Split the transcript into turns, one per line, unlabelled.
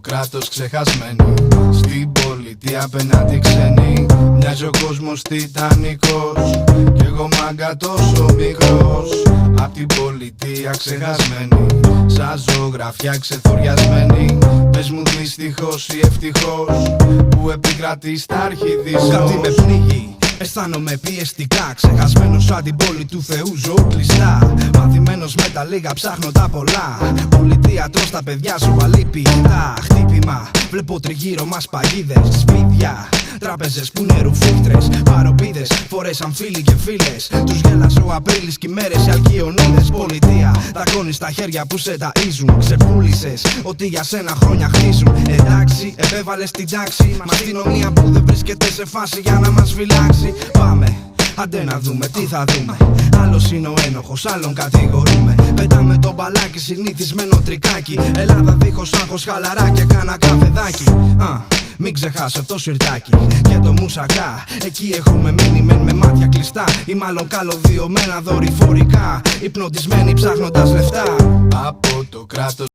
κράτος ξεχασμένοι. Στην πολιτεία απέναντι ξένοι. Μοιάζει ο κόσμος τιτανικός κι εγώ μάγκα τόσο μικρός. Απ' την πολιτεία ξεχασμένοι, σαν ζωγραφιά ξεθοριασμένοι. Πες μου δυστυχώς ή ευτυχώς που επικρατεί στα αρχιδισός.
Κάτι με πνίγει, αισθάνομαι πιεστικά. Ξεχασμένος σαν την πόλη του Θεού, ζω κλειστά. Μαθημένος με τα λίγα, ψάχνω τα πολλά. Πολιτεία τρως τα παιδιά σου αλήπητα. Χτύπημα, βλέπω τριγύρω μας παγίδες. Σπίτια, τράπεζες που είναι ρουφίχτρες. Παροπίδες, φορές σαν φίλοι και φίλες. Τους γέλασε ο Απρίλης κι οι μέρες οι Αλκιονίδες. Πολιτεία, δακώνεις στα χέρια που σε ταΐζουν. Ξεπούλησες ότι για σένα χρόνια χτίζουν. Εντάξει, επέβαλες την τάξη. Μα αστυνομία που δεν βρίσκεται σε φάση για να μας φυλάξει. Πάμε, άντε να δούμε τι θα δούμε. Άλλος είναι ο ένοχος, άλλον κατηγορούμε. Πετάμε το μπαλάκι, συνηθισμένο τρικάκι. Ελλάδα δίχως άγχος, χαλαρά και κάνα καφεδάκι. Μην ξεχάσω το σιρτάκι και το μουσακά. Εκεί έχουμε μείνει μεν με μάτια κλειστά. Ή μάλλον καλωδιωμένα δορυφορικά. Υπνοτισμένοι ψάχνοντας λεφτά.
Από το κράτος